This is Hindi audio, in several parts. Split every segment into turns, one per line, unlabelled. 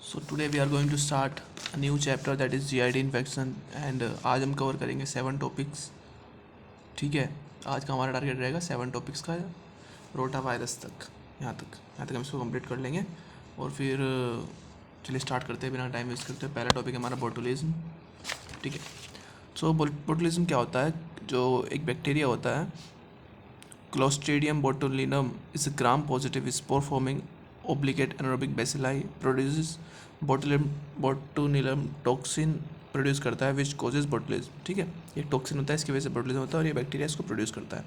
So today we are going to start a new chapter that is GID infection and आज हम कवर करेंगे 7 टॉपिक्स। ठीक है, आज का हमारा टारगेट रहेगा 7 टॉपिक्स का, रोटा वायरस तक, यहाँ तक हम इसको कंप्लीट कर लेंगे। और फिर चलिए स्टार्ट करते हैं बिना टाइम वेस्ट करते हैं। पहला टॉपिक है हमारा बोटुलिज्म। ठीक है, सो बोटुलिज्म क्या होता है? जो एक बैक्टीरिया होता है, Clostridium botulinum is a gram-positive spore-forming obligate anaerobic bacilli produces botulinum toxin produce करता है विच causes botulism। ठीक है, ये टॉक्सिन होता है, इसकी वजह से बोटुलिज्म होता है और ये बैक्टीरिया इसको प्रोड्यूस करता है।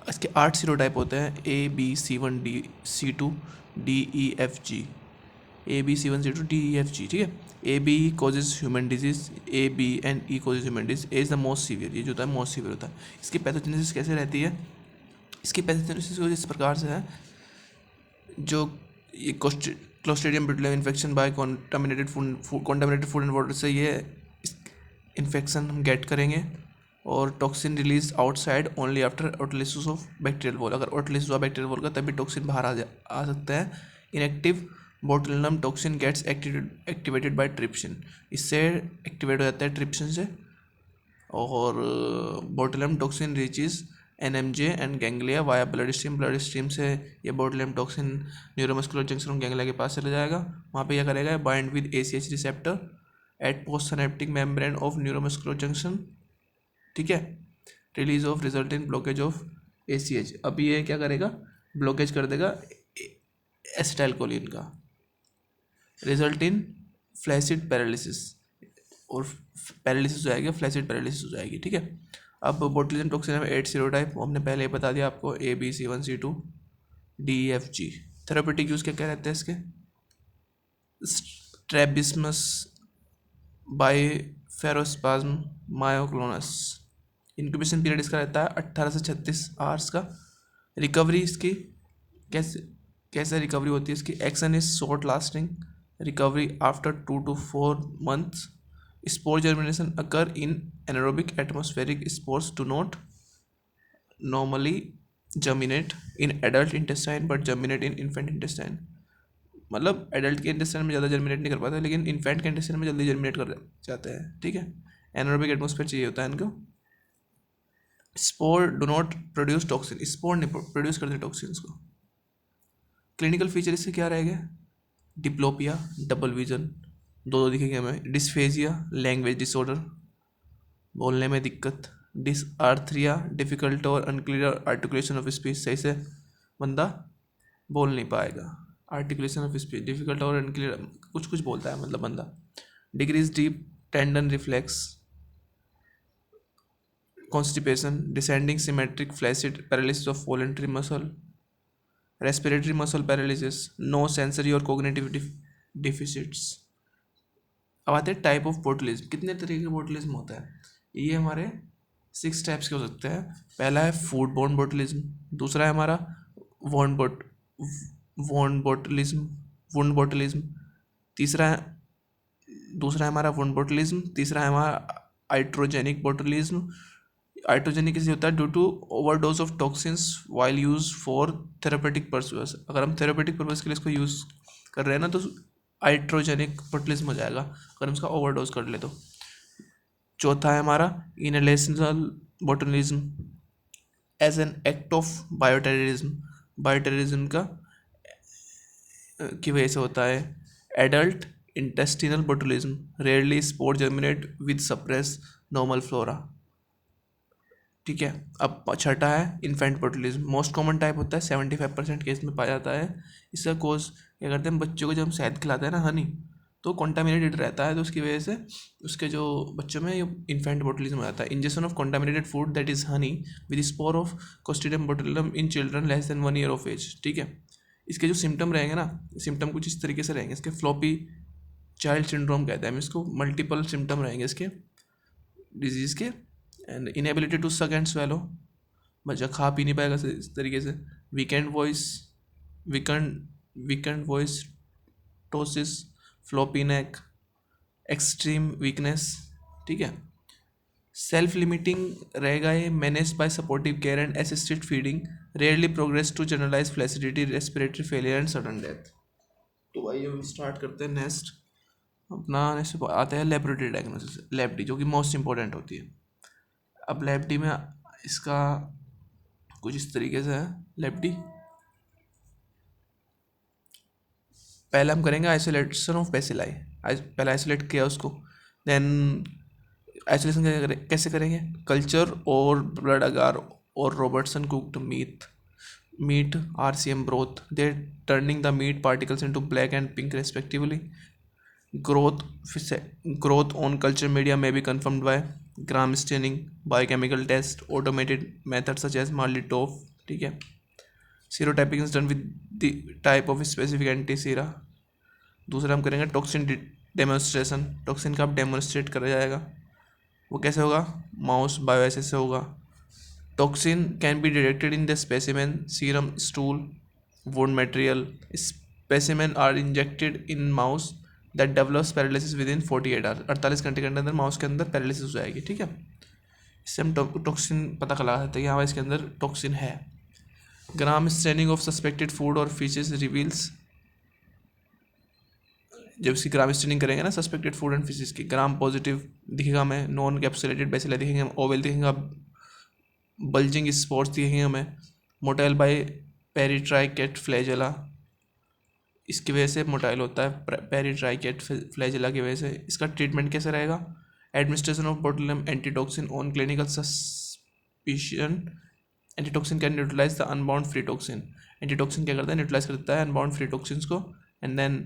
इसके 8 सीरोटाइप होते हैं, A B C1D C2D E F G, A B C1 C2 D E F G। ठीक है, AB causes human disease, A B and E causes human disease, A is the most severe, ये जो होता है मोस्ट सीवियर होता है। इसकी पैथोजेनेसिस कैसे रहती है? इसकी पैथोजेनेसिस इस प्रकार से है, जो ये clostridium botulinum infection by contaminated food and water से ये इन्फेक्शन हम गेट करेंगे और toxin release outside only after autolysis of bacterial wall. अगर ऑटोलिसिस हुआ बैक्टीरियल वॉल का तभी टॉक्सिन बाहर आ सकता है। Inactive botulinum toxin gets activated by trypsin, इससे एक्टिवेट हो जाता है ट्रिप्सिन से। और botulinum toxin reaches NMJ and ganglia via blood stream से ये बोटुलिनम टॉक्सिन न्यूरोमस्कुलर जंक्शन और गैंग्लिया के पास चला जाएगा। वहाँ पे क्या करेगा? Bind with ACH receptor at post synaptic membrane of neuromuscular junction. ठीक है, release of result in blockage of ACH। अब ये क्या करेगा? ब्लॉकेज कर देगा एसिटाइलकोलिन का, रिजल्ट इन फ्लैसिड पैरालिसिस, और पैरालिसिस हो जाएगी, फ्लैसिड पैरालिसिस हो जाएगी। ठीक है, अब बोटुलिज्म टॉक्सिन में 8 सीरोटाइप हमने पहले ही बता दिया आपको, ABC1C2DEFG। थेरापेटिक यूज़ क्या क्या रहते हैं इसके? Strabismus, blepharospasm, myoclonus. Incubation period इसका रहता है 18 से 36 आवर्स का। रिकवरी इसकी कैसे रिकवरी होती है इसकी? Action is short lasting, recovery after 2 to 4 months। Spore germination occur in anaerobic atmospheric spores do not normally germinate in adult intestine but germinate in infant intestine। मतलब एडल्ट के इंटेस्टाइन में ज़्यादा जर्मिनेट नहीं कर पाते, लेकिन इन्फेंट के इंटेस्टाइन में जल्दी जर्मिनेट कर जाते हैं। ठीक है, एनारोबिक एटमोसफेयर चाहिए होता है इनको। Spore do not produce toxin, spore नहीं प्रोड्यूस करते टॉक्सिन्स को। क्लिनिकल फीचर इससे क्या रहेगा? डिप्लोपिया, डबल विजन, दो दिखेंगे हमें। डिस्फेजिया, लैंग्वेज डिसऑर्डर, बोलने में दिक्कत। डिसआर्थरिया, डिफिकल्ट और अनक्लियर आर्टिकुलेशन ऑफ स्पीच, सही से बंदा बोल नहीं पाएगा। आर्टिकुलेशन ऑफ स्पीच डिफिकल्ट और अनक्लियर, कुछ कुछ बोलता है मतलब बंदा। Decrease deep tendon reflex, constipation, descending symmetric flaccid paralysis of voluntary muscle, respiratory muscle paralysis, no sensory और कोग्निटिव डिफिसिट्स। अब आते हैं टाइप ऑफ बोटुलिज्म। कितने तरीके का बोटुलिज्म होता है? ये हमारे 6 टाइप्स के हो सकते हैं। पहला है फूड बोर्न बोटुलिज्म, दूसरा है हमारा वुंड बोटुलिज्म, तीसरा है हमारा वुंड बोटुलिज्म, तीसरा है हमारा आइट्रोजेनिक बोटुलिज्म। आइट्रोजेनिक कैसे होता है? Due to overdose of toxins while use for therapeutic purpose. अगर हम थेरापेटिक पर्पस के लिए इसको यूज़ कर रहे हैं ना, तो आइट्रोजेनिक बोटुलिज्म हो जाएगा अगर हम इसका ओवरडोज कर ले तो। चौथा है हमारा inhalational botulism as an act of bioterrorism का की वजह से होता है। Adult intestinal botulism, rarely spore germinate with suppress normal flora. ठीक है, अब छठा है infant botulism, most common type होता है, 75% केस में पाया जाता है। इसका कोज क्या करते हैं? बच्चों को जब हम शहद खिलाते हैं ना, हनी, तो कॉन्टामिनेटेड रहता है, तो उसकी वजह से उसके जो बच्चों में ये इन्फेंट बोटुलिज्म हो जाता है। Injection of contaminated food that is honey with spore of clostridium botulinum in children less than 1 year of age. ठीक है, इसके जो सिम्टम रहेंगे ना, सिम्टम कुछ इस तरीके से रहेंगे इसके। फ्लॉपी चाइल्ड सिंड्रोम कहते हैं हम इसको। मल्टीपल सिम्टम रहेंगे इसके डिजीज़ के। And inability to suck and swallow, बच्चा खा पी नहीं पाएगा इस तरीके से। Weakened voice ptosis, floppy neck, extreme weakness. ठीक है, सेल्फ लिमिटिंग रहेगा ये, manage by supportive care and assisted feeding, rarely progress to generalize flaccidity, respiratory failure and sudden death. तो भाई हम स्टार्ट करते हैं नेक्स्ट अपना नेक्स्ट आता है लेबोरेटरी डायग्नोसिस, लैब डी, जो कि मोस्ट इंपॉर्टेंट होती है। अब लैब डी में इसका कुछ इस तरीके से है। लैब डी पहले हम करेंगे आइसोलेशन ऑफ बेसिलाई, पहले आइसोलेट किया उसको, देन आइसोलेशन कैसे करेंगे, कल्चर और ब्लड अगार और Robertson cooked meet RCM broth, they turning the meat particles into black and pink respectively. Growth growth on culture media may be confirmed by gram staining, biochemical test, automated methods such as Marley-Topf, ठीक है। Serotyping is done with the type of specific anti-sera। दूसरा हम करेंगे टॉक्सिन डेमोन्स्ट्रेशन, टॉक्सिन का आप डेमोन्स्ट्रेट करा जाएगा, वो कैसे होगा, माउस बायोएसिस से होगा। Toxin can be detected in the specimen, serum, stool, wound material. Specimen are injected in mouse that develops paralysis with in 48 hours, 48 घंटे के अंदर माउस के अंदर पैरालिसिस हो जाएगी, ठीक है। इससे हम टॉक्सिन पता लगा सकते हैं कि हाँ इसके अंदर टॉक्सिन है। ग्राम स्टैनिंग ऑफ सस्पेक्टेड फूड और फिशेस रिवील्स, जब इसकी ग्राम स्टैनिंग करेंगे ना सस्पेक्टेड फूड एंड फिशेस की, ग्राम पॉजिटिव दिखेगा हमें, नॉन कैप्सुलेटेड बेसिलाई दिखेंगे, ओवल दिखेगा, बल्जिंग स्पॉट्स दिखेंगे हमें, मोटाइल बाय पेरिट्राइकेट फ्लैजेला, इसकी वजह से मोटाइल होता है पेरिट्राइकेट फ्लैजेला की वजह से। इसका ट्रीटमेंट कैसे रहेगा, administration of botulinum antitoxin on clinical suspicion, antitoxin can neutralize the unbound free toxin, antitoxin क्या करता है, न्यूट्रलाइज करता है अनबाउंड फ्री टॉक्सिन्स को। And then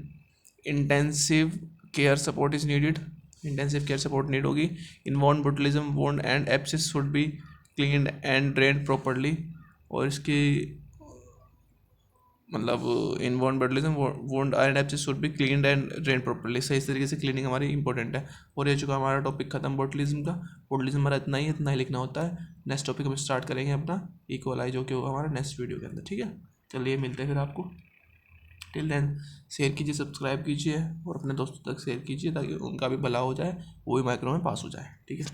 intensive care support is needed, intensive care support need होगी। In wound botulism wound and abscess should be cleaned and drained properly, और इसकी मतलब in wound botulism wound and abscess should be cleaned and drained properly, सही तरीके से क्लीनिंग हमारी इंपॉर्टेंट है। और ये चुका हमारा टॉपिक खत्म बोटुलिज्म का। बोटुलिज्म हमारा इतना ही लिखना होता है। नेक्स्ट टॉपिक हम स्टार्ट करेंगे अपना इकोलाई, जो कि होगा हमारा नेक्स्ट वीडियो के अंदर, ठीक है। चलिए मिलते हैं फिर आपको। टिल देन शेयर कीजिए, सब्सक्राइब कीजिए और अपने दोस्तों तक शेयर कीजिए ताकि उनका भी भला हो जाए, वो भी माइक्रो में पास हो जाए, ठीक है।